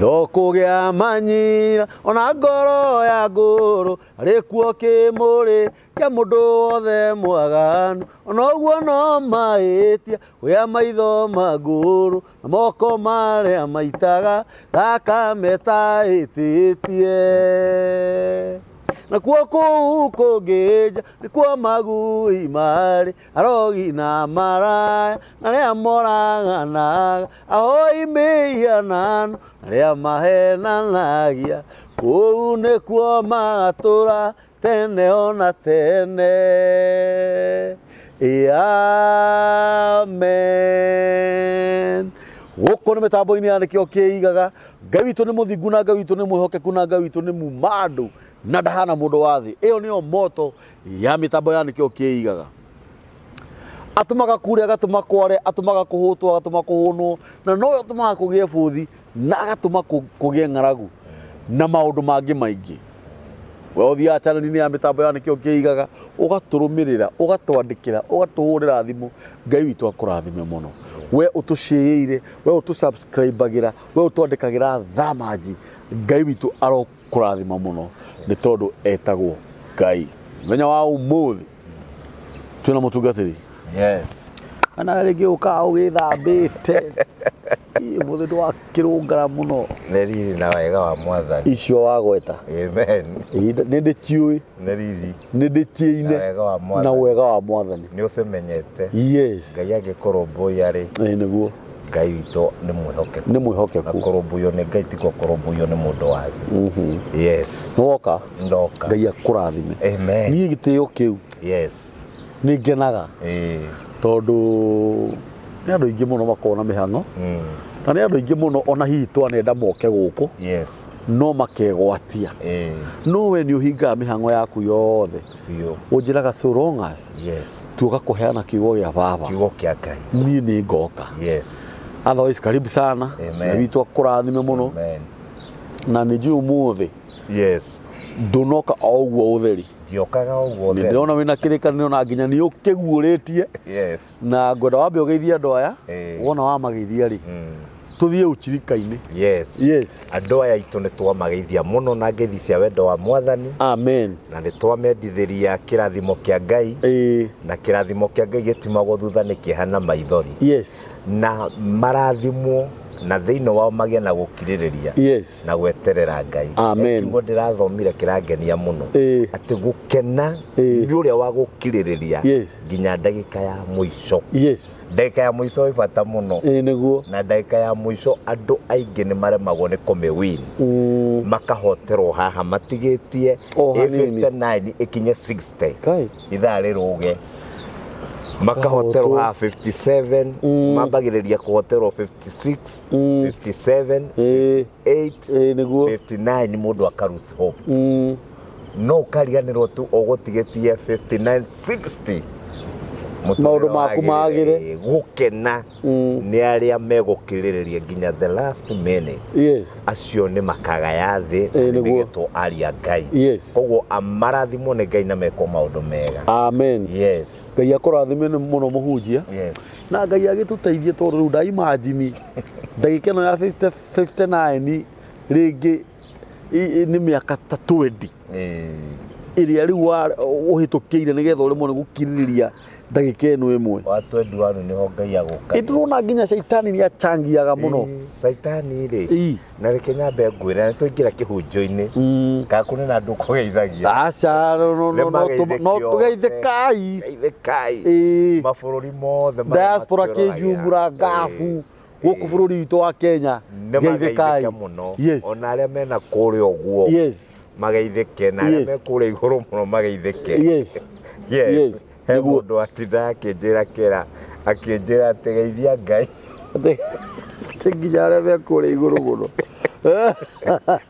Gokũgĩa manyira ona ngoro ya ngũrũ arĩ kuo kĩmũrĩ kĩa mũndũ wothe mwaganu ona ũguo no mahĩtia wĩa maitho mangũrũ na moko marĩa maitaga thakame tahĩtĩtie na kuo kũu kũngĩnja nĩkuo magui marĩ arogi na maraya na rĩa moraganaga ahoi mĩhianano na rĩa mahenanagia kũu nĩkuo magatũra tene ona tene. Amen. Gũkũ nĩ mĩtambo-inĩ ya nĩkĩo kĩigaga. Ngai witũ nĩ mũthingu na Ngai witũ nĩ mwĩhokeku na Ngai witũ nĩ mumandũ na ndahana mũndũ wa thĩ. Ĩyo nĩyo moto ya mĩtambo ya nĩkĩo kĩigaga. Atũmaga kure agatũma kware, atũmaga kũhũtwo agatũma kũhũnwo, na noyo atũmaga kũgĩe bũthi na agatũma kũgĩe ng'aragu na maũndũ mangĩ maingĩ. We ũthiaga channel-inĩ ya mĩtambo ya nĩkĩo kĩigaga ũgatũrũmĩrĩra, ũgatwandĩkĩra, ũgatũhũrĩra thimũ. Ngai witũ akũrathime mũno. We ũtũshĩire, we ũtũsubscribe-agĩra, we ũtwandĩkagĩra thamanji. Ngai witũ arokũrathima mũno nĩ tondũ etagwo Ngai. Mũthenya wa ũmũthĩ twĩna mũtungatĩri. Yes. Ana rĩngĩ ũkaga ũgĩthambĩte. Mũthĩ ndwakĩrũngara mũno. Nĩ riri na wega wa Mwathani. Icio wagweta. Amen. Nĩ ndĩkiũĩ. Nĩ riri. Nĩ ndĩkiĩine na wega wa Mwathani. Nĩ ũcimenyete. Yes. Ngai agĩkũrũmbũiya rĩ. Nĩguo. Ngai witũ nĩ mwĩhokeku. Nĩ mwĩhokeku. Kũrũmbũiyo nĩ Ngai ti kũrũmbũiyo nĩ mũndũ wangĩ. Yes. Ndoka. Ndoka. Ngai akũrathime. Amen. Niĩ gĩtĩo kĩu. Yes. Nĩ ngenaga. Tondũ nĩ andũ aingĩ mũno makoragwo na mĩhang'o. Na nĩ andũ aingĩ mũno ona hihi twanenda moke gũkũ. Yes. No makegwatia. No we nĩ ũhingaga mĩhang'o yaku yothe. Biũ. Ũnjĩraga so long as. Yes. Tuoka kũheana kiugo gĩa baba. Kiugo kĩa Ngai. Niĩ nĩ ngoka. Yes. Otherwise karibu sana. Amen. Na witũ akũrathime mũno. Amen. Na nĩ njũĩ ũmũthĩ. Yes. Ndũnoka o ũguo ũtheri. Ndiokaga ũguo ũtheri. Nĩ ndĩrona wĩna kĩrĩkanĩro na nginya nĩ ũkĩguũrĩtie. Yes. Na ngwenda wambe ũgeithie andũ aya. Wona wamageithia rĩ. Tuthiĩ ũchirika-inĩ. Yes. Yes. Andũ aya aitũ nĩ twamageithia mũno na ngeithi cia wendo wa Mwathani. Amen. Na nĩ twamendithĩria kĩrathimo kĩa Ngai. Na kĩrathimo kĩa Ngai gĩtumagwo thutha nĩ kĩeha na maithori. Yes. Na marathimwo na thĩinĩ wao magĩe na gũkirĩrĩria. Yes. Na gweterera Ngai. Amen. Kiugo ndĩrathomire kĩrangenia mũno. Atĩ gũkena nĩ ũrĩa wa gũkirĩrĩria. Yes. Nginya ndagĩka ya mũico. Yes. Ndagĩka ya mũico ĩ bata mũno. Nĩguo. Na ndagĩka ya mũico andũ aingĩ nĩ maremagwo nĩ kũmĩwin. Makahoterwo haha matigĩtie 59 ĩkinye 60. Kai. Ithaa rĩrũge. Makahoterwo haha 57. Mambagĩrĩria kũhoterwo 56. 57. 58. Nĩguo. 59 mũndũ akarusi hope. No ũkariganĩrwo tu ũgũtigĩtie 59 60. Maũndũ maku magĩre. Gũkena nĩ arĩa megũkirĩrĩria nginya the last minute. Yes. Acio nĩ makagaya thĩ nĩgetwo aria Ngai. Yes. Koguo amarathimwo nĩ Ngai na mekwo maũndũ mega. Amen. Yes. Ngai akũrathime mũno mũhunjia. Yes. Na Ngai agĩtũteithie tondũ rĩu ndaimagine ndagĩka ĩno ya 59 rĩngĩ nĩ mĩaka ta 20 ĩrĩa rĩu ũhĩtũkĩire nĩgetha ũremwo nĩ gũkirĩrĩria ndagĩka ĩno ĩmwe. Wa 21 nĩho Ngai agũka. Ndĩrona nginya caitani nĩ achangiaga mũno. Caitani rĩ. Na reke nyambe ngwĩra nĩ tũingĩra kĩhunjio-inĩ. Kaku nĩ na andũ kũgeithagia. Aca no tũgeithĩkai. Geithĩkai. Mabũrũri mothe. Diaspora kĩnjumura ngabu. Gũkũ bũrũri witũ wa Kenya. Geithĩkai mũno. Ona arĩa mena kũrĩa ũguo. Yes. Mageithĩke na arĩa me kũrĩa igũrũ mũno mageithĩke. Yes. Yes. He mũndũ atinda akĩnjĩra kĩra akĩnjĩra atĩ geithia Ngai. Nginya arĩa me kũrĩa igũrũ mũno.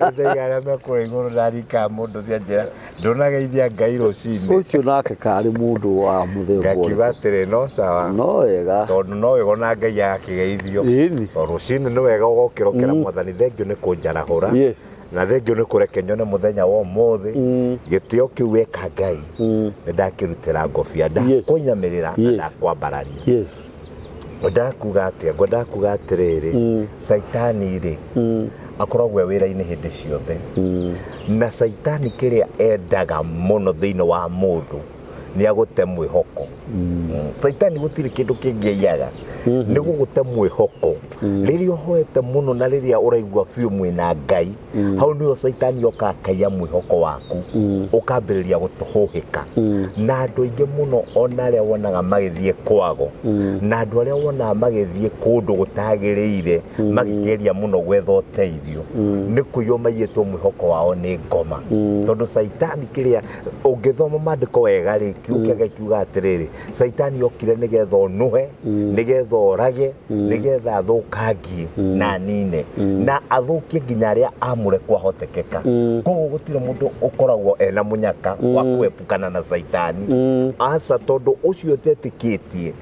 Arĩa me kũrĩa igũrũ ndarika mũndũ cia njĩra ndũnageithia Ngai rũcinĩ. Ũcio nake karĩ mũndũ wa mũthemba. Akiuga atĩrĩ no sawa. No wega. Tondũ no wega ona Ngai agakĩgeithio. Tondũ rũcinĩ nĩ wega ũgokĩrokera Mwathani thengio nĩ kũnjarahũra. Yes. Na thengio nĩ kũreke nyone mũthenya wa ũmũthĩ. Gĩtĩo kĩu weka Ngai nĩ ndakĩrutĩra ngobia ndakũinamĩrĩra na ndakwambararia. Yes. Ngwenda kuga atĩrĩrĩ caitani rĩ akoragwo wĩra-inĩ hĩndĩ ciothe na Saitani kĩrĩa endaga mũno thĩinĩ wa mũndũ nĩ agũte mwĩhoko. Saitani gũtirĩ kĩndũ kĩngĩ aiyaga nĩ gũgũte mwĩhoko. Rĩrĩa ũhoete mũno na rĩrĩa ũraigua biũ mwĩna Ngai, hau nĩho Saitani oka akaiya mwĩhoko waku, ũkambĩrĩria gũtũhũhĩka. Na andũ aingĩ mũno ona arĩa wonaga magĩthiĩ kwago na andũ arĩa wonaga magĩthiĩ kũndũ gũtagĩrĩire magĩgeria mũno gwetha ũteithio, nĩ kũiywo maiyĩtwo mwĩhoko wao nĩ ngoma. Tondũ Saitani kĩrĩa ũngĩthoma maandĩko wega rĩ, kiugo kiuga atĩrĩrĩ, Saitani okire nĩgetha ũnũhe, nĩgetha orage, nĩgetha athũkangie na nine, na athũkie nginya arĩa amũre kwahotekeka. Koguo gũtirĩ mũndũ ũkoragwo ena mũnyaka wa kwepukana na Saitani. Aca tondũ ũcio ũtetĩkĩtie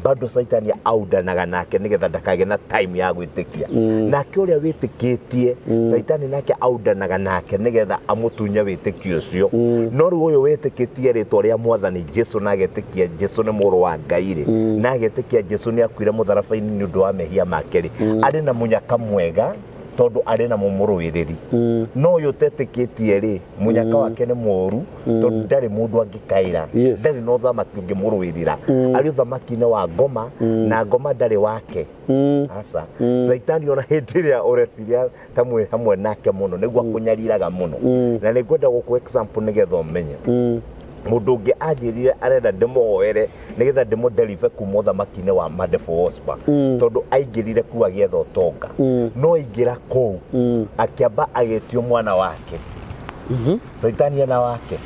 bado Saitani aundanaga nake nĩgetha ndakagĩe na time ya gwĩtĩkia. Nake ũrĩa wĩtĩkĩtie Saitani nake aundanaga nake nĩgetha amũtunye wĩtĩkio ũcio. No rĩu ũyũ wĩtĩkĩtie rĩtwa rĩa Mwathani Jesu na agetĩkia Jesu nĩ mũrũ wa Ngai rĩ, na agetĩkia Jesu nĩ akuire mũtharaba-inĩ nĩ ũndũ wa mehia make rĩ, arĩ na mũnyaka mwega tondũ arĩ na mũmũrũĩrĩri. No ũyũ ũtetĩkĩtie rĩ, mũnyaka wake nĩ mũru tondũ ndarĩ mũndũ angĩkaĩra, ndarĩ na ũthamaki ũngĩmũrũĩrĩra, arĩ ũthamaki-inĩ wa ngoma na ngoma ndarĩ wake. Aca Saitani ona hĩndĩ ĩrĩa ũreciria ta mwĩ hamwe nake mũno nĩguo akũnyariraga mũno. Na nĩngwenda gũkũ example nĩgetha ũmenye mũndũ ũngĩ anjĩrire arenda ndĩmũhoere nĩgetha ndĩmũdeliver kuma ũthamaki-inĩ wa Madefo Ospa tondũ aingĩrire kũu agĩetha ũtonga. No aingĩra kũu akĩamba agĩtio mwana wake. Saitani ena wake.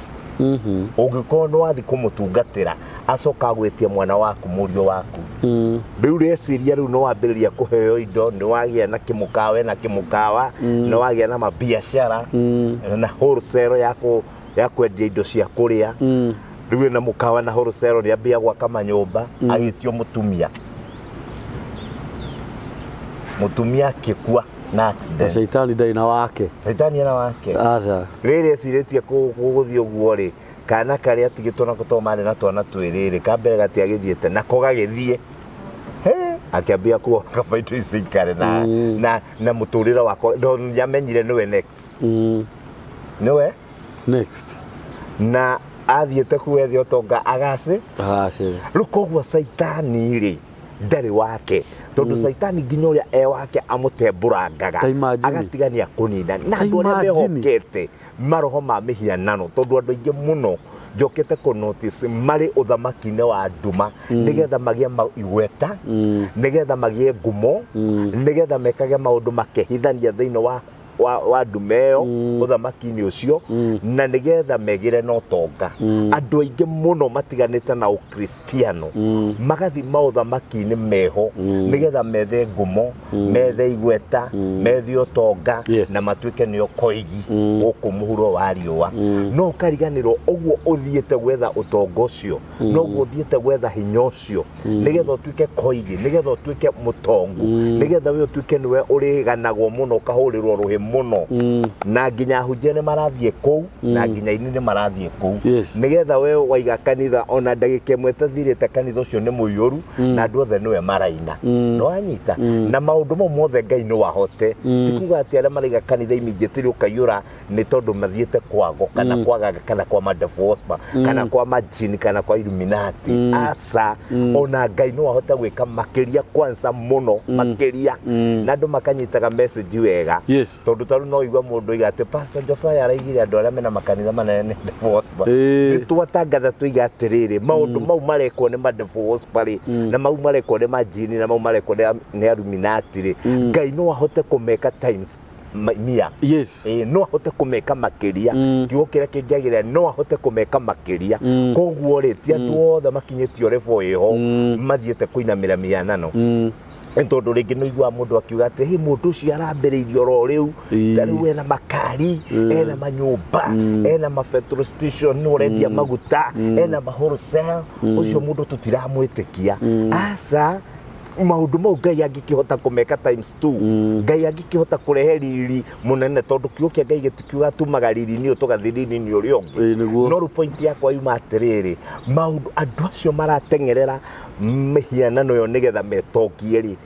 Ũngĩkorwo nĩ wathiĩ kũmũtungatĩra acoka agwĩtie mwana waku mũriũ waku, rĩu rĩciria rĩu no wambĩrĩria kũheo indo, nĩ wagĩa na kĩmũkawa na kĩmũkawa, nĩ wagĩa na mabiacara na wholesale ya kwendia indo cia kũrĩa. Rĩu ena mũkawa na wholesale nĩ ambia gwaka manyũmba, agĩtio mũtumia. Mũtumia akĩkua na accident. Saitani ndarĩ na wake. Saitani ena wake. Aca. Rĩrĩa ecirĩtie gũgũthiĩ ũguo rĩ, kana karĩa atigĩtwo nako to marĩ na twana twĩrĩ rĩ, kambere gatiagĩthiĩte nako gagĩthiĩ. Akĩambia kuoka baito icikare na mũtũrĩre wako ndonyamenyire nĩwe next. Nĩwe next. Na athiĩte kuetha ũtonga agace. Rĩu koguo Saitani rĩ ndarĩ wake tondũ Saitani nginya ũrĩa wake amũtembũrangaga agatigania kũnina na andũ arĩa mehokete maroho ma mĩhianano. Tondũ andũ aingĩ mũno njokete kũ notice marĩ ũthamaki-inĩ wa nduma nĩgetha magĩe igweta, nĩgetha magĩe ngumo, nĩgetha mekage maũndũ makehithania thĩinĩ wa nduma ĩyo ũthamaki-inĩ ũcio, na nĩgetha megĩre na ũtonga. Andũ aingĩ mũno matiganĩte na ũkristiano magathiĩ maũthamaki-inĩ meho nĩgetha methe ngumo, methe igweta, methe ũtonga na matuĩke nĩo koigi gũkũ mũhuro wa riũa. No ũkariganĩrwo ũguo ũthiĩte gwetha ũtonga ũcio, no ũguo ũthiĩte gwetha hinya ũcio nĩgetha ũtuĩke koigi, nĩgetha ũtuĩke mũtongu, nĩgetha we ũtuĩke nĩwe ũrĩganagwo mũno ũkahũrĩrwo rũhĩ mũno, na nginya hunjia nĩ marathiĩ kũu na nginya ini nĩ marathiĩ kũu, nĩgetha we waiga kanitha ona ndagĩka ĩmwe ĩtathirĩte kanitha ũcio nĩ mũiyũru na andũ othe nĩwe maraina. No anyita na maũndũ mau mothe Ngai no ahote. Ti kuga atĩ arĩa maraiga kanitha immediately ũkaiyũra nĩ tondũ mathiĩte kwago kana kwagaga kana kwa Madefo Ospa kana kwa majini kana kwa Illuminati. Aca ona Ngai no ahote gwĩka makĩria kwanza mũno makĩria na andũ makanyitaga message wega. Tondũ tarũ no igua mũndũ iga atĩ Pastor Josiah araigire andũ arĩa mena makanitha manene Madefo Ospa. Nĩ twatangatha tuiga atĩrĩrĩ maũndũ mau marekwo nĩ Madefo Ospa rĩ, na mau marekwo nĩ majini na mau marekwo nĩ Illuminati rĩ, Ngai no ahote kũmeka times mia. No ahote kũmeka makĩria. Kiugo kĩrĩa kĩngĩagĩrĩra no ahote kũmeka makĩria. Koguo rĩ ti andũ othe makinyĩtio level ĩho mathiĩte kũinamĩra mĩhianano. Tondũ rĩngĩ no igua mũndũ akiuga atĩ hĩ mũndũ ũcio arambĩrĩirio ro rĩu tarĩu ena makari, ena manyũmba, ena petrol station, nĩ ũrendia maguta, ena wholesale, ũcio mũndũ tũtiramwĩtĩkia. Aca maundu mau Ngai angikihota kumeka times 2 Ngai angikihota kurehe riri munene tondu kiugo kia Ngai gitikiuga tumaga riri ni tugathiriri ni uri ongi no point yakwa yuma atiriri maundu andu acio maratengerera mihianano yo nigetha metongie ri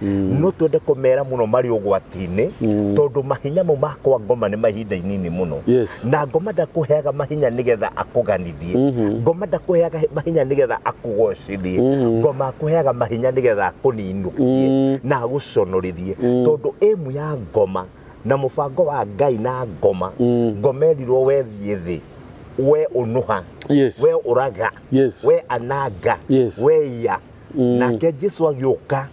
no twende kumera muno mari ugwatine tondu mahinya mau makwa ngoma ni mahinda inini muno na ngoma ndakuheaga mahinya nigetha akuganithie ngoma ndakuheaga mahinya nigetha akugocithie ngoma akuheaga mahinya nigetha akuninukie na aguconorithie tondu emu ya ngoma na mubango wa Ngai na ngoma ngoma erirwo wethie thi we unuha we uraga we anaga we ya nake Jesu agioka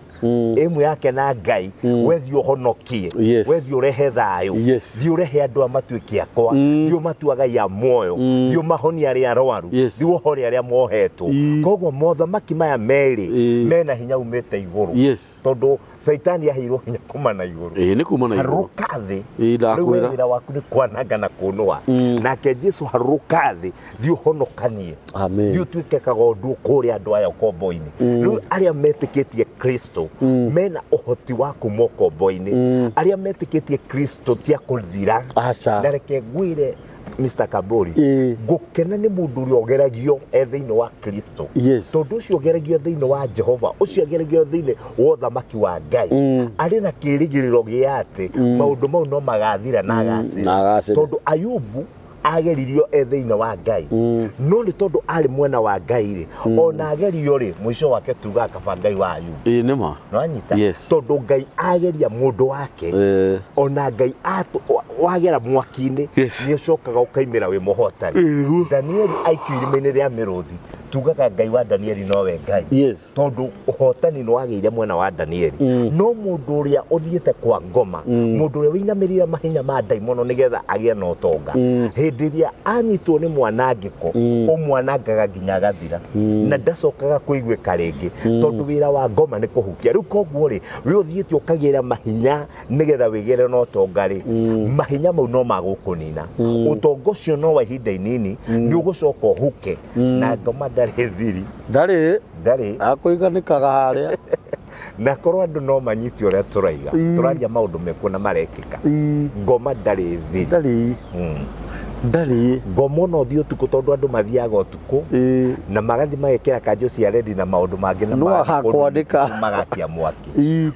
emu yake na Ngai wethi uhonokie wethi urehe thayo thi urehe andu amatuike akwa thi umatuaga ya moyo thi umahoni ari arwaru thi uhori ari mohetwo koguo mothamaki maya meri mena hinya umete iguru tondu Saitani yahirwo hinya kuma na iguru ni kuma na iguru harukathi ndakwira wira waku ni kwananga na kunwa nake Jesu harukathi thi uhonokanie amen thi utuike kagondu kuri andu aya kombo-ini riu aria metikitie Kristo mena uhoti wa kumokombo-ini aria metikitie Kristo tia kuthira na reke ngwire Mr. Kaburi gukena ni mundu uri ogeragio thiini wa Kristo tondu ucio ogeragio thiini wa Jehova ucio ogeragio thiini wa thamaki wa Ngai ari na kirigiriro giate maundu mau no magathira na agacira tondu Ayubu ageririo thiini wa Ngai no ni tondu ari mwena wa Ngai ri ona agerio ri mwisho wake tuga akaba Ngai wa Ayubu ni ma no anyita tondu Ngai ageria mundu wake ona Ngai wagera mwaki-ini ni ucokaga ukaimira wi muhotani Danieli aikirime-ini ria miruthi tugaga Ngai wa Danieli nowe Ngai tondu uhotani no wageire mwena wa Danieli no mundu uria uthiete kwa ngoma mundu uria winamirira mahinya ma daimono nigetha agie na utonga hindi ria anyitwo ni mwanangiko umwanangaga nginya gathira na ndacokaga kuiguika ringi tondu wira wa ngoma ni kuhukia riu koguo ri wi uthiete ukagira mahinya nigetha wigere na utonga ri mahinya mau no magukunina utongo cio no wa ihinda inini ni ugucoka uhuke na ngoma ndari akuiganikaga haria na korwo andu no manyiti uria turaiga turaria maundu mekuna marekika ngoma ndari ngoma no thio tuku tondu andu mathiaga utuku na magathi magekira kanjo cia rendi na maundu mangi na magakia mwaki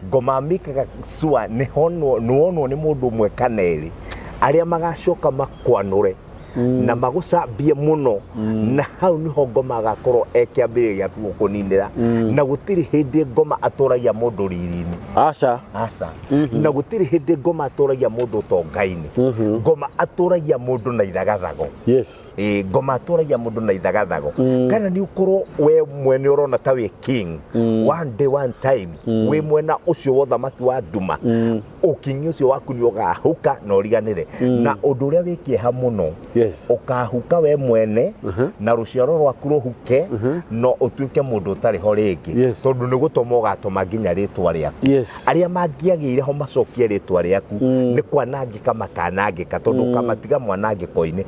ngoma mikaga sua ni honwo ni mundu umwe kaneri aria magacoka makwanure na magucambie muno na hau niho ngoma agakorwo ekiambiriria kuninira na gutiri hindi ngoma aturagia mundu riri-ini aca na gutiri hindi ngoma aturagia mundu tonga-ini ngoma aturagia mundu na ithagathago ngoma aturagia mundu na ithagathago kana ni ukorwo we mwene urona ta wi king one day one time we mwena ucio wa thamaki wa nduma ukingi ucio waku ni ugahuka na uriganire na undu uria wikieha muno ukahuka we mwene na ruciaro rwaku ruhuke no utuike mundu utari ho ringi tondu ni gutoma ugatoma nginya ritwa riaku aria mangiagire ho macokie ritwa riaku ni kwanangika makanangika tondu kamatiga mwanangiko-ini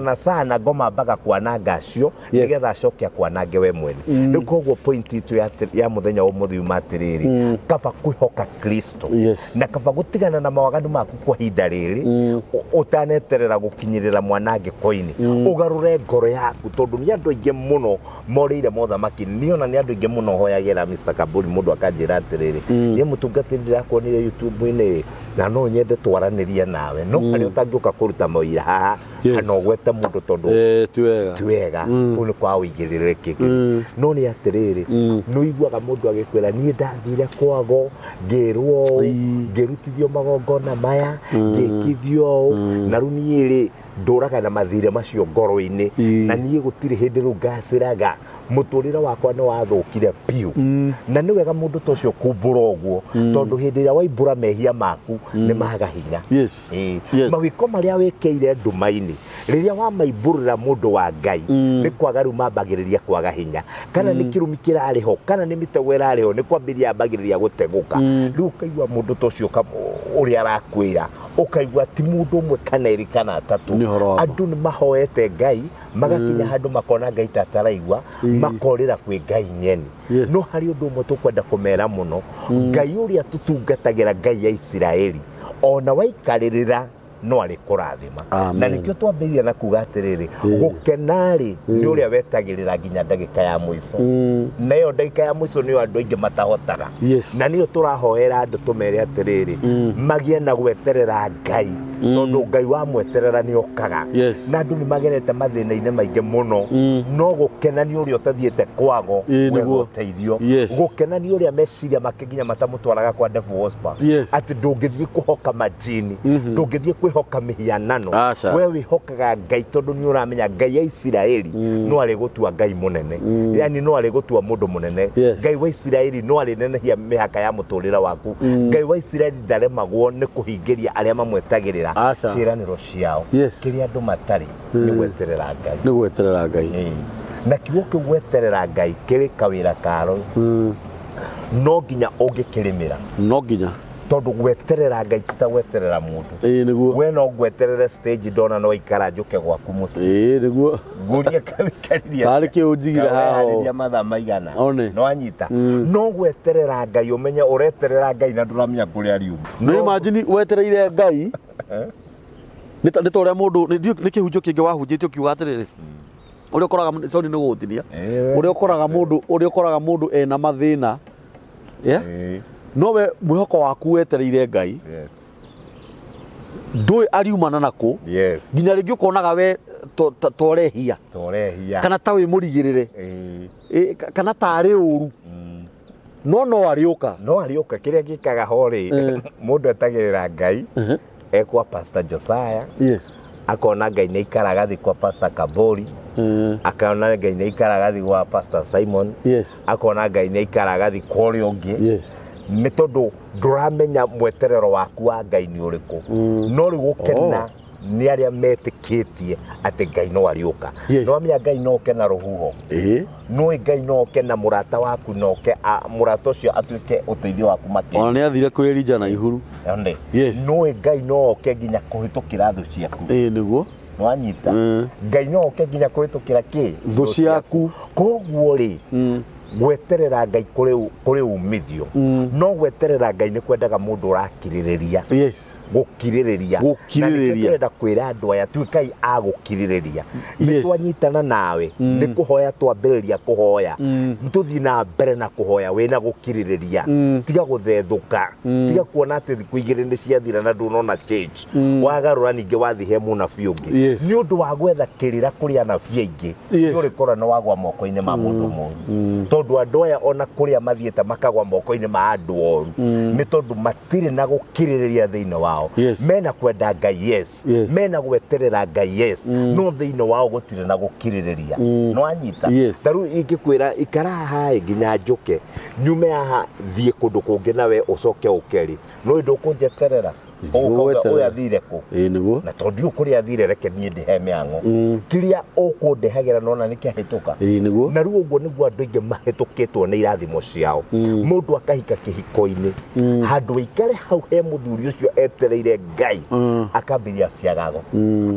na sana ngoma mbaga kwananga acio nigetha acokia kwanange we mwene riu koguo point itu ya muthenya umuthi matiriri kaba kwihoka Kristo na kaba gutigana na mawaganu maku kwa hinda riri utaneterera gukinyirira mwanangiko-ini ugarure ngoro yaku tondu ni andu aingi muno morire mothamaki niona ni andu aingi muno hoyagira Mr. Kaburi mundu akanjira atiriri ni mutungatiri akuonire YouTube-ini na no nyende twaranirie nawe no ari utangiuka kuruta mawira haha kana ugwete mundu tondu tiwega uni kwa wigiriririki no ni atiriri no iguaga mundu agikwira ni ndathire kwago ngirwo ngirutithio magongona maya ngikithio na runiiri nduraga na mathire macio ngoro-ini na nie gutire hindi ru ngaciraga muturire wakwa ni wathukire piu na ni wega mundu tocio kumbura uguo tondu hindi ria waimbura mehia maku ni maga hinya mawiko maria wekeire nduma-ini riria wa maimburira mundu wa Ngai ni kwaga riu mambagiriria kwaga hinya kana ni kirumi kirariho kana ni mitego irariho ni kwambiria ambagiriria guteguka riu kaigua mundu tocio uria arakwira ukaigua ti mundu umwe kana eri kana atatu andu ni mahoete Ngai magakinya handu makona Ngai tataraigwa makorira kwi Ngai nyeni no hari undu umwe tukwenda kumera muno Ngai uria tutungatagira Ngai ya Isiraeli ona waikarira no ari kurathima na nikio twambiria na kuga atiriri gukenari ni uria wetagirira nginya ndagika ya mwiso nayo ndagika ya mwiso ni andu aingi matahotaga na niyo turahoera andu tumere atiriri magie na gweterera Ngai tondu Ngai wa mweterera ni okaga na andu ni magerete mathina-ine maingi muno no gukena ni uria utathiete kwago wego teithio gukena ni uria meciria makiginya matamutwaraga kwa devil whisper ati ndungithie kuhoka majini ndungithie hoka mihianano we wihokaga Ngai tondu ni uramenya Ngai ya Isiraeli no ari gutua Ngai munene yani no ari gutua mundu munene Ngai wa Isiraeli no ari nenehia mihaka ya muturira waku Ngai wa Isiraeli ndaremagwo ni kuhingiria aria mamwetagirira ciraniro ciao kiria andu matari ni gweterera Ngai na kiugo kiu gweterera Ngai kiri kawira karo no nginya ungikirimira no nginya tondu gweterera Ngai ta gweterera mundu niguo we no gweterere stage ndona no ikara njuke gwaku muci niguo nguria kabikariria ari kiunjigira haho ya matha maigana no anyita no gweterera Ngai umenye ureterera Ngai na nduramenya kuria riuma no imagine wetereire Ngai nita uria mundu ni kihunjo kingi wahunjitio kiuga atiriri uria ukoraga sorry ni gutinia uria ukoraga mundu ena mathina nowe mwihoko waku wetereire Ngai ndui ariumana nako nginya ringi ukonaga we torehia kana ta wi murigirire kana tari uru no ariuka kiria gikaga hori mundu etagirira Ngai ekwa Pastor Josiah akona Ngai ni ikaraga thi kwa Pastor Kabori akona Ngai ni ikaraga thi kwa Pastor Simon akona Ngai ni ikaraga thi kwa uri ungi ni tondu nduramenya mweterero waku wa Ngai ni uriku no ri gukena ni aria metikitie ati Ngai no ariuka no amya Ngai no kena ruhuho no Ngai no kena murata waku no ke murata ucio atuike uteithio waku makiri ona ni athire kwirija na ihuru onde no Ngai no ke ginya kuhitukira thu ciaku niguo no anyita Ngai no ke ginya kuhitukira ki thu ciaku koguo ri gweterera Ngai kuri umithio no gweterera Ngai ni kwendaga mundu urakiririria gukiririria na ndirenda kwira andu aya tuikai agukiririria ni twanyitana nawe ni kuhoya twambiriria kuhoya ntuthi na mbere na kuhoya wina gukiririria tiga guthethuka tiga kuona ati thiku igiri ni ciathira na ndunona change wagarura ningi wathi he munabii ungi ni undu wa gwetha kirira kuri anabii aingi uri korana wagwa moko-ini ma mundu mundu tondu andu aya ona kuria mathiete makagwa moko-ini ma andu oru ni tondu matire na gukiririria thiini wao mena kwenda Ngai mena gweterera Ngai no thiini wao gutire na gukiririria no anyita taru ingikwira ikara haha nginya njuke nyume haha thie kundu kungi nawe ucoke ukeri no ndu kunjeterera oya thire ku niguo na tondu kuria athire reke nie ndihe miango kiria ukundehagira nona nikihituka niguo na riu uguo niguo andu ingi mahitukitwo ni irathimo ciao mundu akahika kihiko-ini handu ikare hau he muthuri ucio etereire Ngai akambiria ciagago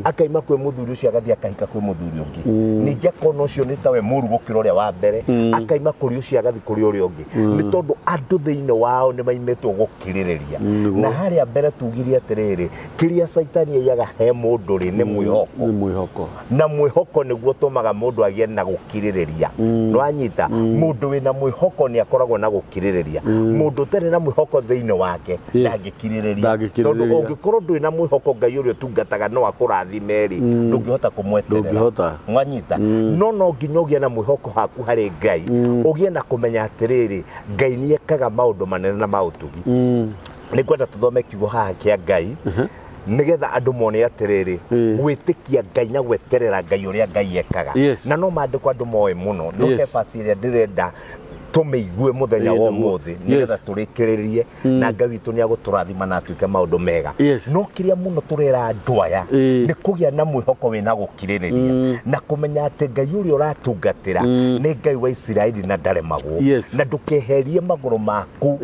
akaima kwi muthuri ucio agathie akahika kwi muthuri ungi ningi akona ucio ni tawe murugukiro ria wa mbere akaima kuri ucio agathi kuri uria ungi ni tondu andu thiini wao ni maimetwo gukiririria na haria mbere tugiria atiriri kiria saitani aiyaga he mundu ri ni mwihoko na mwihoko niguo tumaga mundu agie na gukiririria no anyita mundu wina mwihoko ni akoragwo na gukiririria mundu tari na mwihoko thiini wake ndangikiririria tondu ungikorwo ndui na mwihoko Ngai uria tungataga no akurathimeri ndungihota kumweterera mwanyita no nginya ugie na mwihoko haku hari Ngai ugie na kumenya atiriri Ngai ni ekaga maundu manene na mautugi ni kwenda tuthome kiugo haha kia Ngai nigetha andu mone atiriri gwitikia Ngai na gweterera Ngai uria Ngai ekaga na no mandikwa andu moe muno no kebasi iria ndirenda tumeigue muthenya wa umuthi nigetha turikiririe na Ngai witu ni aguturathima na atuike maundu mega no kiria muno turera andu aya ni kugia na mwihoko wina gukiririria na kumenya ati Ngai uri uratungatira ni Ngai wa Isiraeli na ndaremagwo na ndukeherie maguru maku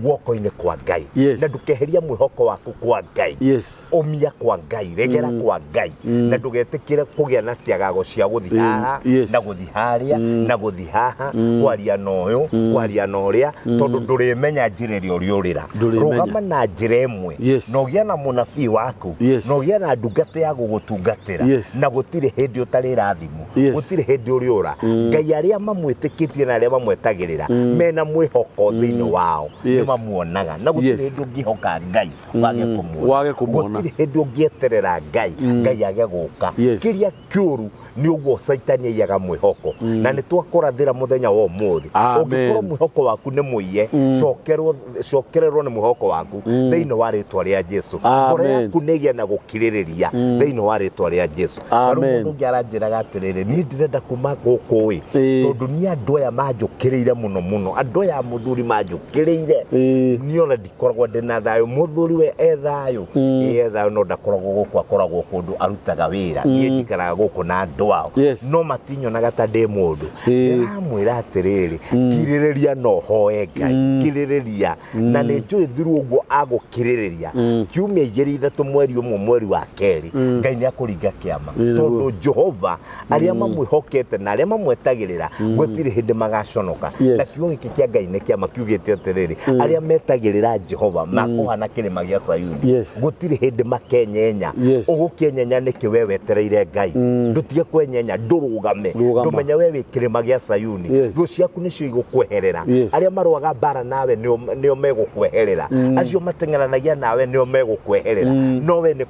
guoko-ini kwa Ngai na ndukeheria mwihoko waku kwa Ngai umia kwa Ngai regera kwa Ngai na ndugetikire kugia na ciagago cia guthi haha na guthi haria na guthi haha kwaria noyo kwaria noria tondu ndurimenya njireri uri urira rugama na njira imwe no gia na munabii waku no gia na ndungata ya gugutungatira na gutire hindi utari rathimu gutire hindi uri ura Ngai aria mamwitikitie na aria mamwetagirira mena mwihoko thiini wao ni mamuonaga na gutire hindi ungihoka Ngai wage kumuona gutire hindi ungieterera Ngai age guka kiria kiuru ni uguo Saitani aiyaga mwihoko na ni twakurathira muthenya wa umuthi ungikorwo mwihoko waku ni muiye cokererwo ni mwihoko waku thiini wa ritwa ria Jesu ngoro yaku nigia na gukiririria thiini wa ritwa ria Jesu mundu ngiaranjiraga atiriri ni ndirenda kuma guku wi tondu ni andu aya manjukiriire muno andu aya muthuri manjukiriire ni ona ndikoragwo ndina thayo muthuri we ethayo ethayo no ndakoragwo guku akoragwo kundu arutaga wira ni njikaraga guku na andu wao no matinyonaga ta ndi mundu ndiramwira atiriri kiririria no hoe Ngai kiririria na ni njui thiru uguo agukiririria kiumia 2-3 mweri umwe mweri wa keri Ngai ni akuringa kiama tondu Jehova aria mamwihokete na aria mamwetagirira gutire hindi magaconoka na kiugo giki kia Ngai ni kiama kiugite atiriri aria metagirira Jehova makuhana kirima gia Sayuni gutire hindi makenyenya ugukenyenya niki we wetereire Ngai ndutige kwenyenya ndurugame ndumenya we wikirima gia Sayuni ndu ciaku nicio igukweherera aria marwaga bara nawe nio megukweherera acio matengeranagia nawe nio megukweherera no we ni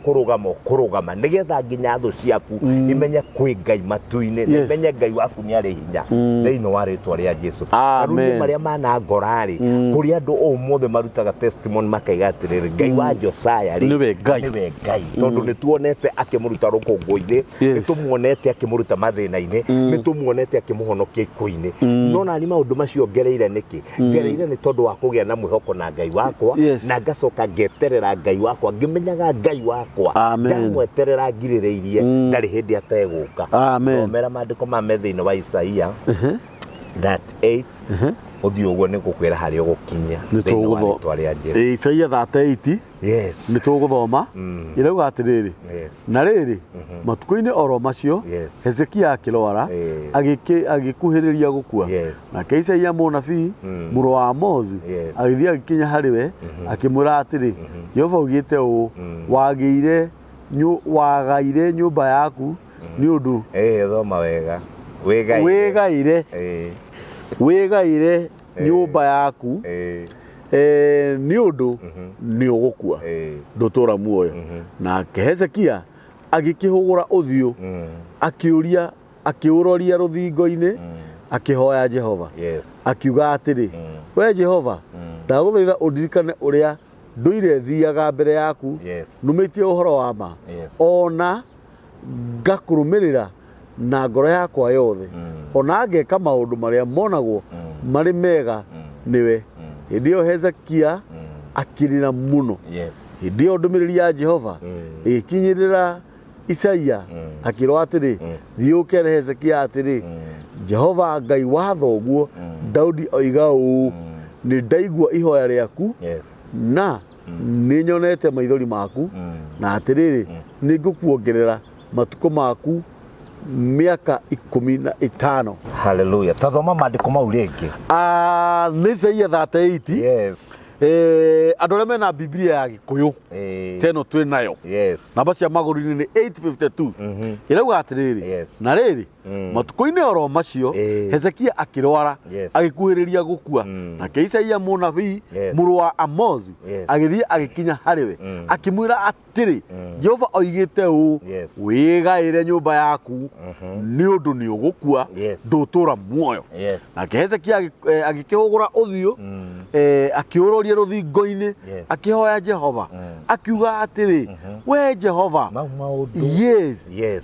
kurugama nigetha nginya thu ciaku imenye kwi Ngai matu-ini imenye Ngai waku ni ari hinya thiini wa ritwa ria Jesu arundu maria mana ngorari kuri andu umuthi marutaga testimony makaiga atiriri Ngai wa Josiah niwe Ngai tondu ni tuonete akimuruta rukungu-ini ni tumuonete akimuruta mathina-ini ni tumuonete akimuhonokia ikuini no nani maundu macio ngereire niki ngereire ni tondu wa kugia na mwihoko na Ngai wakwa na ngacoka ngeterera Ngai wakwa ngimenyaga Ngai wakwa ndamweterera ngiririirie ndari hindi ateguka omera maandiko ma thiini wa Isaia that 8 uthi uguo ni gukwira hari ugukinya thiini wa ritwa ria Jesu Isaia 38 ni tuguthoma irauga atiriri na riri matuko-ini oro macio Hezekia akirwara agikuhiriria gukua na Isaia munabii muru wa Amozu agithia agikinya hariwe akimwira atiri Jehova ugite u wagaire nyumba yaku ni undu thoma wega wigaire nyumba yaku ni undu ni ugukua ndutura muoyo na Hezekia agikihugura uthio akiuroria ruthingo-ini akihoya Jehova akiuga atiri we Jehova ndaguthaitha undirikane uria nduire thiaga mbere yaku numitie uhoro wa ma ona ngakurumirira na ngoro yakwa yothe ona ngeka maundu maria monagwo mari mega niwe hindi yo Hezekia akirira muno hindi yo ndumiriri ya Jehova ikinyirira Isaia akirwa atiri thiukere Hezekia atiri Jehova Ngai wa thoguo Daudi oiga uu ni ndaigua ihoya riaku na ni nyonete maithori maku na atiriri ni ngukuongerera matuko maku miaka 15 haleluya tathoma maandiko mau ringi ni Isaia 38 andu aria mena Biblia ya Gikuyu teno twi nayo namba cia maguru-ini ni 852 irauga atiriri na riri matuko-ini oro macio Hezekia akirwara agikuhiriria gukua na Isaia munabii muru wa Amozu agithia agikinya hariwe akimwira atiri Jehova oigite u wigaire nyumba yaku ni undu ni ugukua ndutura muoyo na Hezekia agikihugura uthio akiuroria ruthingo-ini akihoya Jehova akiuga atiri we Jehova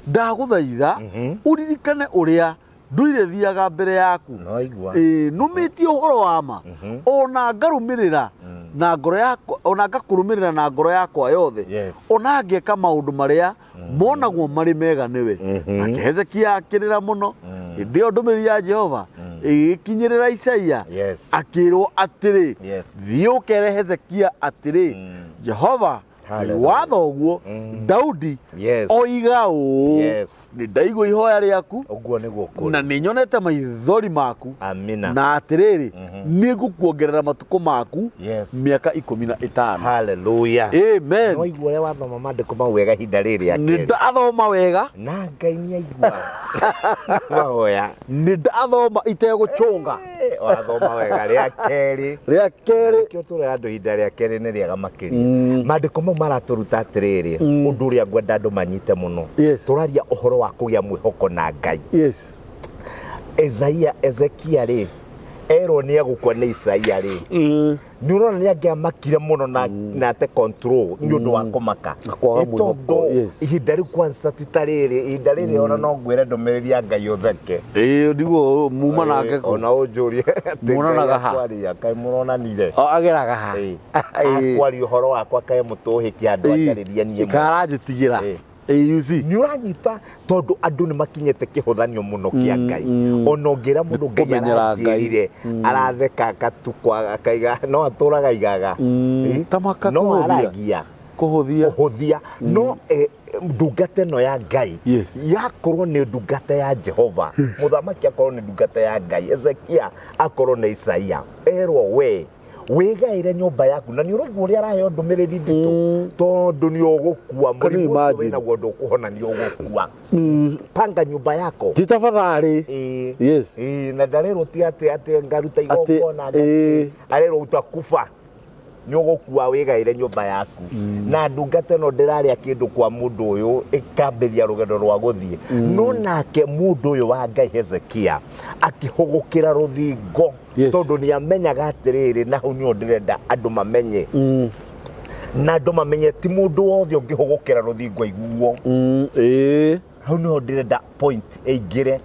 ndaguthaitha uririkane uria nduire thiaga mbere yaku numitie uhoro wa ma ona ngarumirira na ngoro yakwa ona ngakurumirira na ngoro yakwa yothe ona ngeka maundu maria monagwo mari mega niwe nake Hezekia akirira muno ndio ndumiriri ya Jehova ikinyirira Isaia akirwo atiri thii ukere Hezekia atiri Jehova watho guo Daudi oiga ũ nĩ ndaigua ihoya rĩaku na nĩ nyonete maithori maku na atĩrĩrĩ nĩ ngũkuongerera matukũ maku mĩaka 15. Hallelujah. Amen. No igua ũrĩa wathoma maandĩko mau wega ihinda rĩrĩ nĩ ndathoma wega na Ngai nĩ aigua mahoya nĩ ndathoma itegũchũnga wathoma wega rĩa kerĩ kĩo tũrĩ andũ ihinda rĩa kerĩ nĩ rĩega makĩria maandĩko mau maratũruta atĩrĩrĩ ũndũ ũrĩa ngwenda andũ manyite mũno tũraria ũhoro wa kũgĩa mwĩhoko na Ngai. Ezekia rĩ erwo nĩ egũkua nĩ Isaia rĩ nĩ ũrona nĩ angĩamakire mũno na ate control nĩ ũndũ wa kũmaka tondũ ihinda rĩu kwanza ti ta rĩrĩ ihinda rĩrĩ ona no ngwĩre ndũmĩrĩri ya Ngai ũtheke ndigwo muma nake ona ũnjũrie mũronanaga ha kaĩ mũronanire ageraga ha akwaria ũhoro wakwa kaĩ mũtũhĩkia andũ ajarĩria niĩ karanjĩtigĩra nĩ ũranyita tondũ andũ nĩ makinyĩte kĩhũthanio mũno kĩa Ngai ona ũngĩra mũndũ Ngai aranjĩrire aratheka agatukwa akaiga no atũraga igaga no aragia kũhũthia no ndungata ĩno ya Ngai yakorwo nĩ ndungata ya Jehova mũthamaki akorwo nĩ ndungata ya Ngai Hezekia akorwo nĩ Isaia erwo we wigaire nyumba yaku na ni uragwo uri araheo ndumiriri nditu tondu ni ugukua murimu ucio wina gwondo kuhona ni ugukua panga nyumba yako titafadhali na ndarero ti ati ngaruta igongona arero utakufa ni ugukua wigaire nyumba yaku na ndungata no ndiraria kindu kwa mundu uyu ikambiria rugendo rwa guthie no nake mundu uyu wa Ngai Hezekia akihugukira ruthingo tondu ni amenyaga atiriri na hu ni ndirenda andu mamenye na andu mamenye ti mundu wothe ungihugukira ruthingo iguo hau no ndirenda point eigire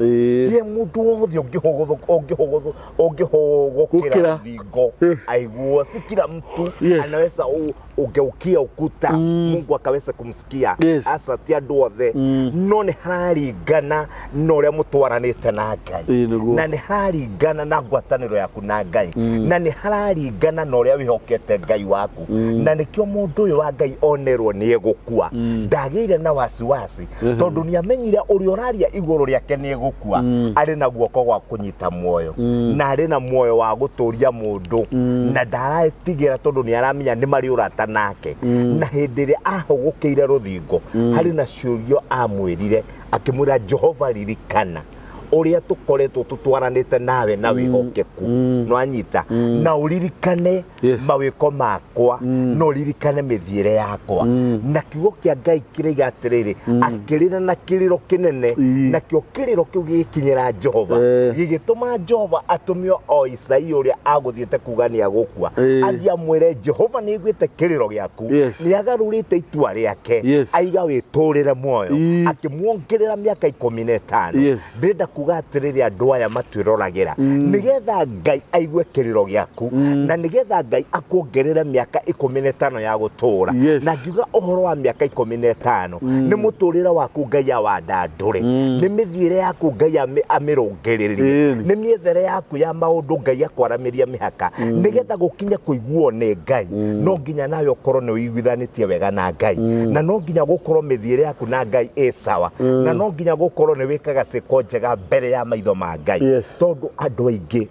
tie mundu wothe ungihugukira ruthingo aiguo si kila mtu anaweza ugeukia ukuta Mungu akaweza kumsikia asa ti andu othe no ni haringana no uria mutwaranite na Ngai na ni haringana na ngwataniro yaku na Ngai na ni haringana na uria wihokete Ngai waku na nikio mundu uyu wa Ngai onerwo ni egukua ndagire na wasiwasi tondu ni amenyire uria uraria iguru riake ni egukua ari na guoko gwa kunyita muoyo na ari na muoyo wa guturia mundu na ndaratigira tondu ni aramenya ni mari urata nake na hindi ria ahugukiire ruthingo hari na ciurio amwirire akimura Jehova ririkana uria tukoretwo tutwaranite nawe na wihokeku no anyita na uririkane mawiko makwa no uririkane mithiire yakwa na kiugo kia Ngai kiriga atiriri akirira na kiriro kinene na kio kiriro kiu gikinyira Jehova gigituma Jehova atumio o Isaia uria aguthiete kugania gukua athia mwire Jehova ni igwite kiriro giaku ni agarurite itua riake aiga witurire muoyo akimuongerera miaka 15 ndenda kugatiriri andu aya matwirolagira nigetha Ngai aigue kiriro giaku na nigetha Ngai akuongerere miaka 15 ya gutura na ngiuga uhoro wa miaka 15 ni muturira waku Ngai awandandure ni mithiire yaku Ngai amirungereri ni miethere yaku ya maundu Ngai akwaramiria mihaka nigetha gukinya kuiguo ni Ngai no nginya nawe ukorwo ni wiguithanitie wega na Ngai na no nginya gukorwo mithiire yaku na Ngai sawa na no nginya gukorwo ni wikaga ciko njega mbere ya maitho ma Ngai tondu andu aingi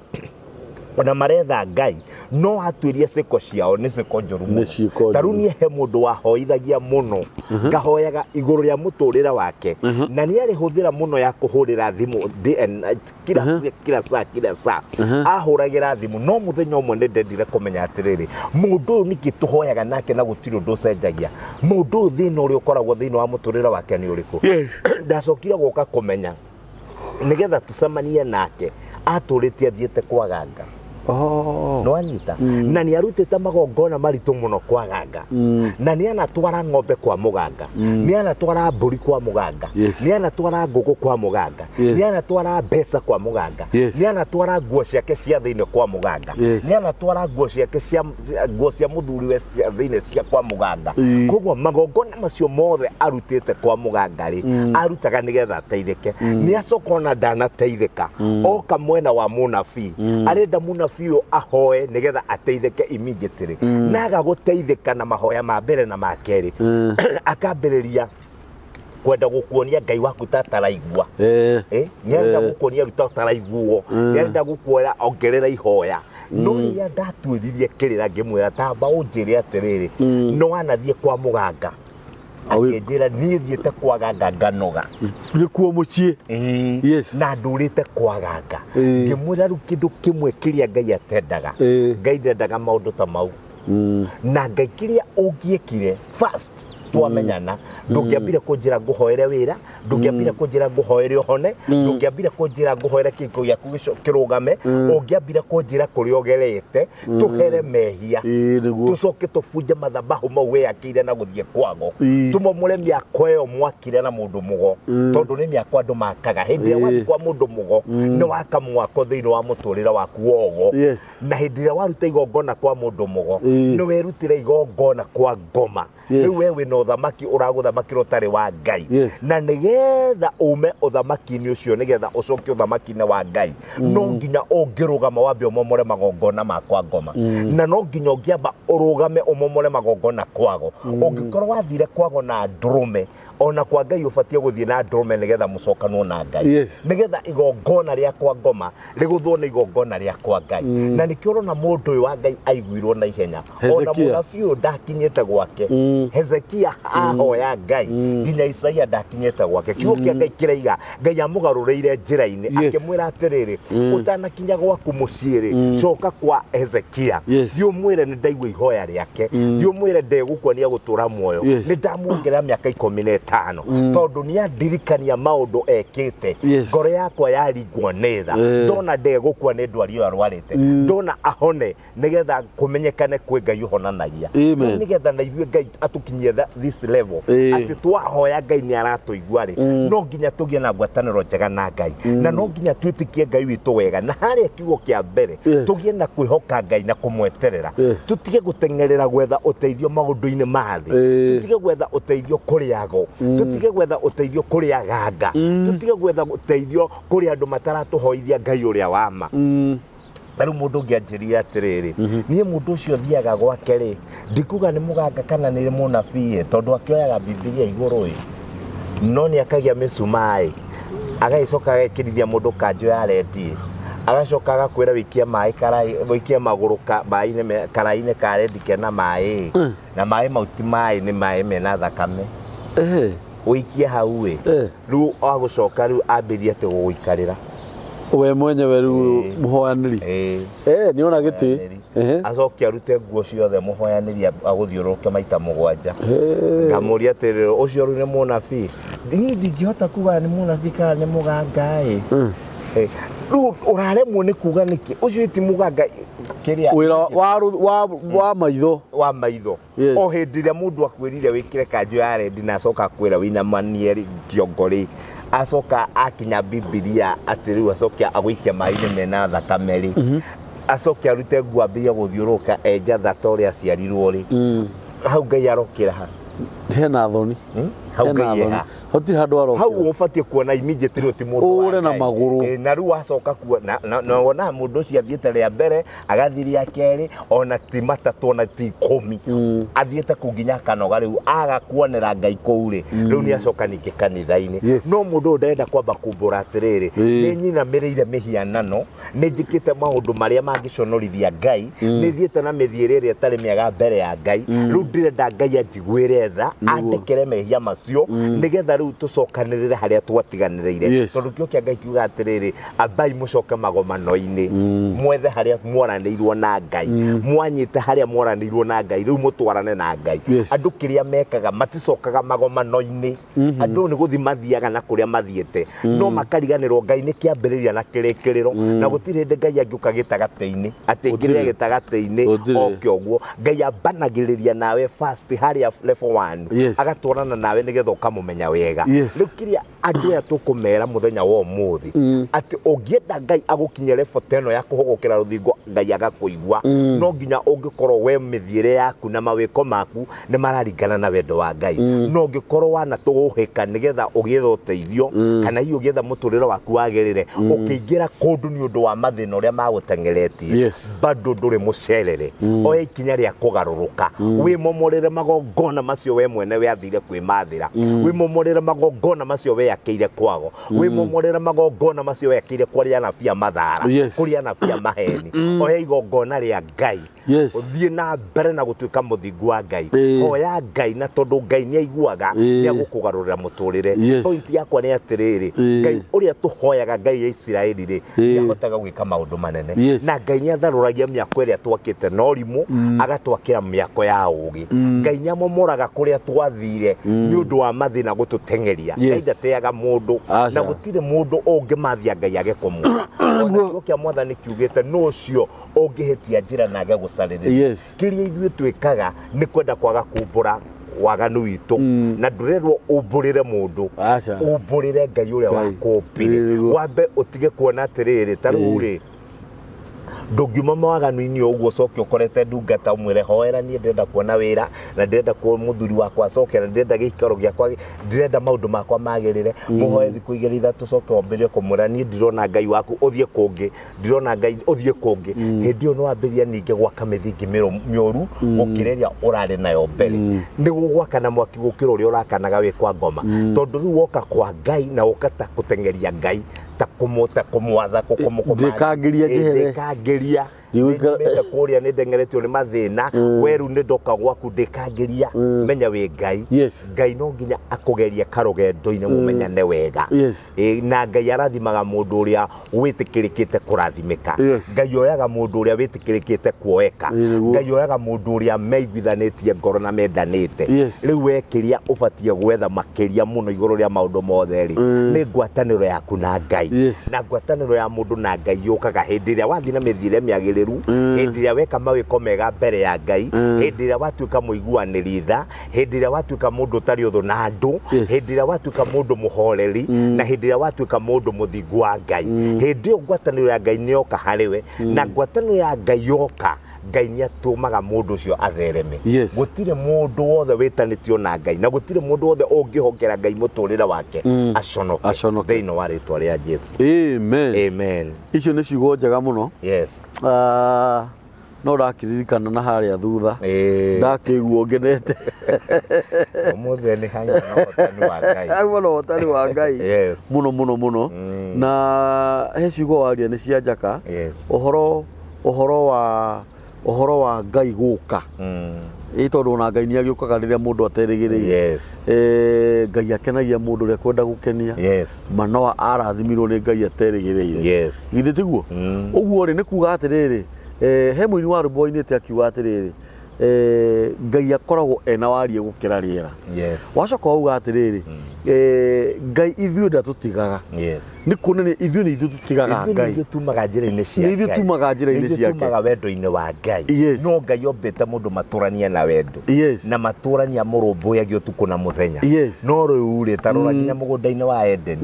ona maretha Ngai no atwirie ciko ciao ni ciko njoru tarunie he mundu wahoithagia muno ngahoyaga iguru ria muturira wake na ni ari huthira muno ya kuhurira thimu kila saa ahuragira thimu no muthenya umwe ndendire kumenya atiriri mundu niki tuhoyaga nake na gutiri undu cenjagia mundu thina uri ukoragwo thina wa muturira wake ni uriku ndacokire guka kumenya nigetha tucemanie nake aturitie athiete kwaganga no anyita na ni arutite magongona maritu muno kwa ganga na ni anatwara ng'ombe kwa muganga ni anatwara mburi kwa muganga ni anatwara nguku kwa muganga ni anatwara mbeca kwa muganga ni anatwara nguo ciake cia thiine kwa muganga ni anatwara nguo ciake cia muthuri we cia thiine cia kwa muganga koguo magongona macio mothe arutite kwa muganga ri arutaga nigetha ateithike ni acokona ndanateithika oka mwena wa munabii arenda munabii ahoe nigetha ateithike immediately naga guteithika na mahoya ma mbere na ma keri akambiriria kwenda gukuonia Ngai waku tataraigua nienda gukuonia tataraiguo nienda gukuoya ongerera ihoya no ya ndatwiririe kirira ngimwira tamba unjire atiriri no anathie kwa muganga akĩnjĩra niĩ thiĩte kwa ganga nganoga nĩkuo mũciĩ na ndũrĩte kwa ganga ngĩmwĩra rĩu kĩndũ kĩmwe kĩrĩa Ngai atendaga Ngai ndendaga maũndũ ta mau na Ngai kĩrĩa ũngĩekire first twamenyana ndũngĩambire kũnjĩra ngũhoere wĩra ndũngĩambire kũnjĩra ngũhoere ũhone ndũngĩambire kũnjĩra ngũhoere kĩhiko gĩaku kĩrũgame ũngĩambire kũnjĩra kũrĩa ũgerete tũhere mehia tũcoke tũbunje mathabahu mau wĩakĩire na gũthiĩ kwago tũmomore mĩako ĩyo mwakire na mũndũ mũgo tondũ nĩ mĩako andũ makaga hĩndĩ ĩrĩa wathiĩ kwa mũndũ mũgo nĩ waka mwako thĩinĩ wa mũtũrĩre waku wogo na hĩndĩ ĩrĩa waruta igongona kwa mũndũ mũgo nĩ werutire igongona kwa ngoma rĩu we wĩna ũthamaki ũragũthamakĩra ũtarĩ wa Ngai na nĩgetha ume ũthamaki-inĩ ũcio nĩgetha ũcoke ũthamaki-inĩ wa Ngai no nginya ũngĩrũgama wambe ũmomore magongona makwa ngoma na no nginya ũngĩamba ũrũgame ũmomore magongona kwago ũngĩkorwo wathire kwago na ndũrũme ona kwa Ngai ũbatie gũthiĩ na ndũrũme nĩgetha mũcokanwo na Ngai nĩgetha igongona rĩa kwa ngoma rĩgũthwo nĩ igongona rĩa kwa Ngai na nĩkĩo ũrona mũndũ ũyũ wa Ngai aiguirwo na ihenya ona mũnabii ũyũ ndakinyĩte gwake Hezekia ahoya Ngai nginya Isaia ndakinyĩte gwake kiugo kĩa Ngai kĩraiga Ngai amũgarũrĩire njĩra-inĩ akĩmwĩra atĩrĩrĩ ũtanakinya gwaku mũciĩ-rĩ coka kwa Hezekia thiũmwĩre nĩ ndaigua ihoya rĩake thiũmwĩre ndegũkuonia gũtũra muoyo nĩ ndamuongerera mĩaka 15 tondũ nĩ andirikania maũndũ ekĩte ngoro yakwa yaringwo nĩ tha ndona ndegũkua nĩ ndwari ĩyo arwarĩte ndona ahone nĩgetha kũmenyekane kwĩ Ngai ũhonanagia nĩgetha na ithuĩ Ngai atũkinyie this level atĩ twahoya Ngai nĩ aratũigua-rĩ no nginya tũgĩe na ngwatanĩro njega na Ngai na no nginya twĩtĩkie Ngai witũ wega na harĩa kiugo kĩa mbere tũgĩe na kwĩhoka Ngai na kũmweterera tũtige gũteng'erera gwetha ũteithio maũndũ-inĩ ma thĩ tũtige gwetha ũteithio kũrĩ ago tutige gwetha ũteithio kũrĩ aganga tutige gwetha ũteithio kũrĩ andũ mataratũhoithia Ngai ũrĩa wa ma rĩu mũndũ ũngĩanjĩrire atĩrĩrĩ niĩ mũndũ ũcio thiaga gwake-rĩ ndikuga nĩ mũganga kana nĩ mũnabii tondũ akĩoyaga Bibilia igũrũ no nĩ akagia mĩcumaĩ agagĩcoka agekĩrithia mũndũ kanjũ ya redi agacoka agakwĩra wĩkie maĩ wĩkie magũrũ maĩ-inĩ karaĩ-inĩ ka redi kena maĩ na maĩ mau ti maĩ nĩ maĩ mena thakame ũikie hau-ĩ rĩu agũcoka rĩu ambĩrie atĩ gũgũikarĩra we mwenyewe rĩu mũhoyanĩri nĩona gĩtĩ acoke arute nguo ciothe mũhoyanĩri agũthiũrũrũke maita 7 ngamũria atĩrĩrĩ ũcio rĩu nĩ mũnabii niĩ ndingĩhota kuga nĩ mũnabii kana nĩ mũganga-ĩ rĩu ũraremwo nĩ kuga nĩkĩ ũcio ti mũganga kĩrĩa wĩra wa maitho o hĩndĩ ĩrĩa mũndũ akwĩrire wĩkĩre kanjũ ya rendi na acoka akwĩra wĩinamanie kĩongo-rĩ acoka akinya Bibilia atĩ rĩu acoke agũikia maĩ-inĩ mena thakame-rĩ acoke arute nguo ambĩrĩrie gũthiũrũrũka enja thata ũrĩa aciarirwo-rĩ hau Ngai arokĩra ha hena thoni hau Ngai hoti handũ arokĩra hau ũbatie kuona immediately ti mũndũ ũre na magũrũ na rĩu acoka kuona na wona mũndũ ũcio athiĩte rĩa mbere agathiĩ rĩa kerĩ ona ti matatũ ona ti 10 athiĩte kũ nginya akanoga rĩu agakuonera Ngai kũu-rĩ rĩu nĩ acoka ningĩ kanitha-inĩ no mũndũ ũyũ ndarenda kwamba kumbũra atĩrĩrĩ nĩ nyinamĩrĩire mĩhianano nĩ njĩkĩte maũndũ marĩa mangĩconorithia Ngai nĩ thiĩte na mĩthiĩre ĩrĩa ĩtarĩ mĩega mbere ya Ngai rĩu ndĩrenda Ngai anjiguĩre tha andekere mehia macio macio nigetha riu tucokanirire haria twatiganiriire tondu kio kia Ngai kiuga atiriri ambai mucoke magomano-ini mwethe haria mwaranĩirwo na Ngai mwanyite haria mwaranĩirwo na Ngai riu mutwarane na Ngai andu kiria mekaga maticokaga magomano-ini andu ni guthi mathiaga na kuria mathiete no makariganirwo Ngai ni kiambiriria na kirikiriro na gutire ndi Ngai angiuka gitagate-ini ati ngiria gitagate-ini okyo guo Ngai ambanagiriria nawe first haria level 1 agatwarana nawe nigetha ukamumenya wega riu kiria andu aya tukumera muthenya wa umuthi ati ungienda Ngai agukinye level 10 ya kuhogokera ruthingo Ngai agakuigwa no nginya ungikorwo we mithiire yaku na mawiko maku ni mararingana na wendo wa Ngai no ungikorwo wana tuguhika nigetha ugietha uteithio kana hiyo ugietha muturire waku wagirire ukiingira kundu ni undu wa mathina uria magutengeretie bado nduri mucerere oya ikinya ria kugaruruka wi momorere magongona macio we mwene we athire kwimathira wi momorere magongona macio we akeire kwago wi momorere magongona macio we akeire kwaria na bia mathara kuria na bia maheni oya igongona ria Ngai uthie na mbere na gutuika muthingu wa Ngai oya Ngai na tondu Ngai ni aiguaga ni agukugarurira muturire point yakwa ni atiriri Ngai uria tuhoyaga Ngai ya Isiraeli ri ni ahotaga gwika maundu manene na Ngai ni atharuragia miako iria twakite no rimu agatwakira miako ya ugi Ngai ni amomoraga kuria twathire ni undu wa mathina gututengeria Ngai ndateaga mundu na gutire mundu ungimathia Ngai agekomwa onakio kia mwathani kiugite no cio ungihitia njira na agegucaririria kiria ithuĩ twikaga ni kwenda kwaga kumbura waganu witu na ndurerwo umburire mundu umburire Ngai uria wakumbire wambe utige kuona atiriri taruri ndungiuma mawaganu-ini uguo coke ukorete ndungata umwire hoera nie ndenda kuona wira na ndenda ku muthuri wakwa acokera ndenda gikaro giakwa ndenda maundu makwa magirire muhoe thiku igiri ithatu coke wambirie kumura nie ndirona Ngai waku uthie kungi ndirona Ngai uthie kungi hindi yo no wambiria ninge gwaka mithingi mioru gukireria urari nayo mbere ni gugwaka na mwaki gukira uria urakanaga wi kwa ngoma tondu riu woka kwa Ngai na ukata kutengeria Ngai takumota kumwatha ndikagiria ndikagiria nimete kuria ni ndengeretio ni mathina weru ni ndoka gwaku ndikagiria menya wi Ngai Ngai no nginya akugeria karugendo-ini mumenyane wega na Ngai arathimaga mundu uria witikirikite kurathimika Ngai oyaga mundu uria witikirikite kuoeka Ngai oyaga mundu uria meiguithanitie ngoro na mendanite riu wekiria ubatie gwetha makiria muno iguru ria maundu mothe ri ni ngwataniro yaku na Ngai na ngwataniro ya mundu na Ngai yukaga hindi ria wathi na mithire miagiriru hindi ria weka mawiko mega mbere ya Ngai hindi ria watuika muiguaniri tha hindi ria watuika mundu utari uthu na andu hindi ria watuika mundu muhoreri na hindi ria watuika mundu muthingu wa Ngai hindi yo ngwataniro ya Ngai ni yoka hariwe na ngwataniro ya Ngai yoka Ngai ni atumaga mundu ucio athereme gutire mundu wothe witanitio na Ngai na gutire mundu wothe ungihokera Ngai muturire wake aconoke thiini wa ritwa ria Jesu amen icio ni ciugo njega muno no rakiririkana na haria thutha ndakiguo ngenete umuthi ni hanya no hotani wa Ngai agwo no hotani wa Ngai muno na he ciugo waria ni cia njaka uhoro wa Ngai guka tondu na Ngai ni agiukaga riria mundu aterigiriire Ngai akenagia mundu uria kwenda gukenia Manoa arathimirwo ni Ngai aterigiriire githĩ tiguo uguo ri ni kuga atiriri he muini wa rwimbo-ini ati akiuga atiriri Ngai akoragwo ena warie gukira riera wacoka uga atiriri Ngai ithuĩ ndatutigaga ni kuonania ithuĩ ni tutigaga Ngai ithuĩ tumaga njĩra-inĩ cia Ngai ithuĩ tumaga njĩra-inĩ ciake tumaga wendo-inĩ wa Ngai no Ngai ombete mundu maturania na wendo na maturania murumbuyagia utuku na muthenya no riu ri tarora nginya mugunda-inĩ wa Eden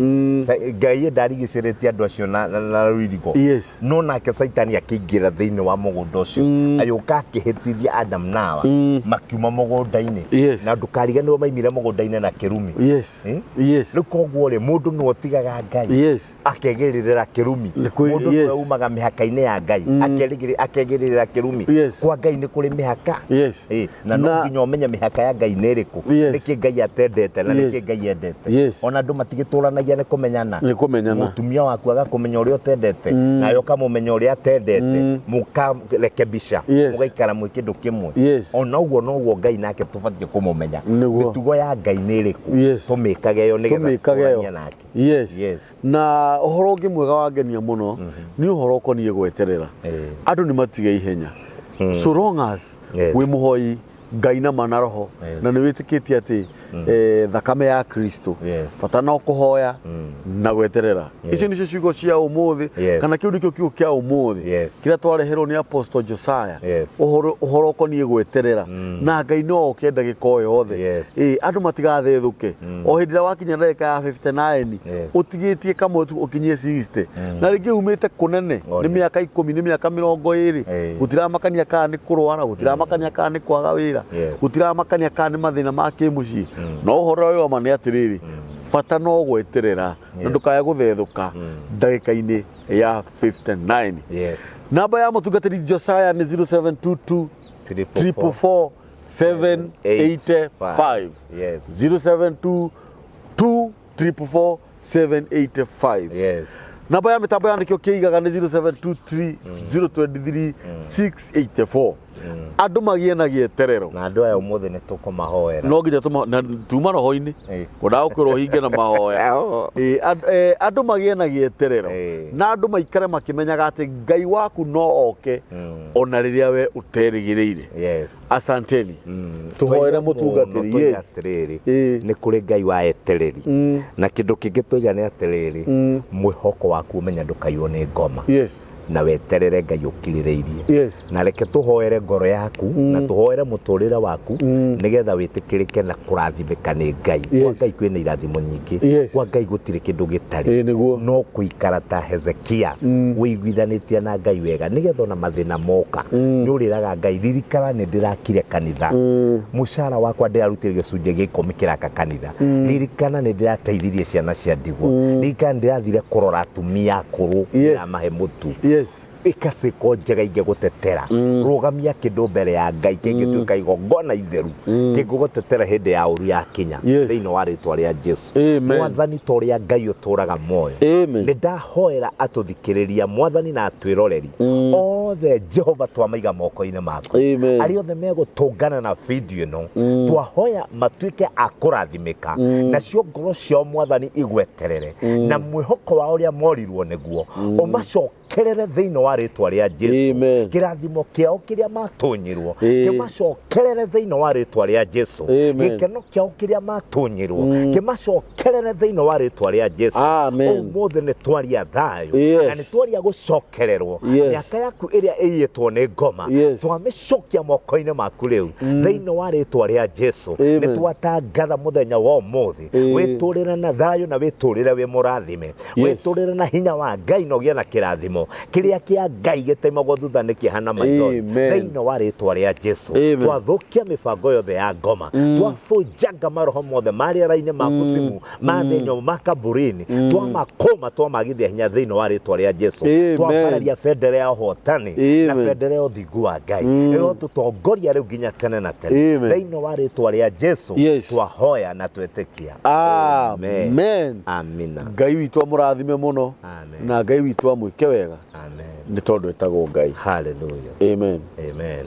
Ngai ndarigicĩrĩtie andu acio na rũirigo no nake Saitani akĩingĩra thĩinĩ wa mugunda ũcio ayũka akĩhĩtithia Adam na Hawa makiuma mugunda-inĩ na ndũkariganĩrwo maimire mugunda-inĩ na kĩrumi rĩu koguo rĩ mundu no otigaga Ngai yes akegerera kirumi mundu we umaga mihaka-ini ya Ngai akegerera kirumi kwa Ngai ni kuri mihaka yes na no nginya umenya mihaka ya Ngai ni iriku niki Ngai atendete na niki Ngai endete ona andu matigituranagia ni kumenyana mutumia waku agakumenya uria utendete nayo kamumenya uria atendete mukarekebisha mugaikara mwi kindu kimwe ona uguo no uguo Ngai nake tubatie kumumenya mitugo ya Ngai ni iriku tumikage yo nigetha nake yes na uhoro ungi mwega wangenia muno ni uhoro konie gweterera andu ni matige ihenya so long as we muhoi Ngai na mana roho na ni witikitie ati thakame ya Kristo bata no kuhoya na gweterera icio nicio ciugo cia umuthi kana kiu nikio kiugo kia umuthi kira twareherwo ni Apostle Josiah uhoro konie gweterera na Ngai no kenda giko yothe andu matigathethuke o hindira wakinya ndagika ya 59 utigitie kamwe tu ukinyie 60 na ringi umite kunene ni miaka 10 ni miaka 20 gutiramakania kana ni kurwara gutiramakania kana ni kwaga wira gutiramakania kana ni mathina ma kimuci no horo yo mane atiriri bata no gweterera na ndukaya guthethuka ndagika-ini ya 59 namba ya mutungatiri Josiah ni 0722 344 785 0722 344 785 namba ya mitambo yandikio kiigaga ni 0723 023 684 andu magie na gieterero na andu aya umuthi ni tukumahoera no nginya tuma roho-ini kuda ukwirwo hinge na mahoya andu magie na gieterero na andu maikare makimenyaga ati Ngai waku no oke ona riria we uterigiriire asanteni tuhoere mutungatiri ni kuri Ngai wa etereri na kindu kingi twiga ni atiriri mwihoko waku umenya ndukaiyo ni ngoma na weterere Ngai ukirireirie na reke tuhoere ngoro yaku na tuhoere muturire waku nigetha witikirike na kurathimika ni Ngai kwa Ngai kwina irathimo nyingi kwa Ngai gutire kindu gitari no kuikara ta Hezekia wiguithanitie na Ngai wega nigetha ona mathina moka ni uriraga Ngai ririkana ni ndirakire kanitha mushara wakwa ndirarutire gicunje gya 10 kiraka kanitha ririkana ni ndirateithirie ciana cia ndigwa ririkana ndirathire kurora atumia akuru na mahe mutu ikasiko njega ingegutetera rugamia kindu mbere ya Ngai kingituika igongona itheru kigugutetera hindi ya uru ya kinya thiini wa ritwa ria Jesu mwathani toria Ngai uturaga moyo ni ndahoera atuthikiriria mwathani na atwiroreri othe Jehova twamaiga moko-ini maku ari othe megutungana na video ino twahoya matuike akurathimika na cio ngoro cio mwathani igweterere na mwihoko wa uria morirwo niguo umacokerere thiini wa ritwa ria Jesu kirathimo kiao kiria matunyirwo kimacokerere thiini wa ritwa ria Jesu gikeno kiao kiria matunyirwo kimacokerere thiini wa ritwa ria Jesu umuthi ni twaria thayo na ni twaria gucokererwo miaka yaku iria iyitwo ni ngoma twamicokia moko-ini maku riu thiini wa ritwa ria Jesu ni twatangatha muthenya wa umuthi witurire na thayo na witurire wi murathime witurire na hinya wa Ngai no gie na kirathimo kiria kia Ngai gitaimagwo thutha ni kihana maithori thiini wa ritwa ria Jesu twathukia mibango yothe ya ngoma twabunjanga maroho mothe mariara-ini ma kuzimu mathenyo makaburini twamakoma twamagithia hinya thiini wa ritwa ria Jesu twambararia bendera ya uhotani na bendera ya uthingu wa Ngai iro tutongoria riu nginya tene na tene thiini wa ritwa ria Jesu twahoya na twetikia amen amina Ngai witu amurathime muno na Ngai witu amwike wega ni tondu etagwo Ngai hallelujah amen amen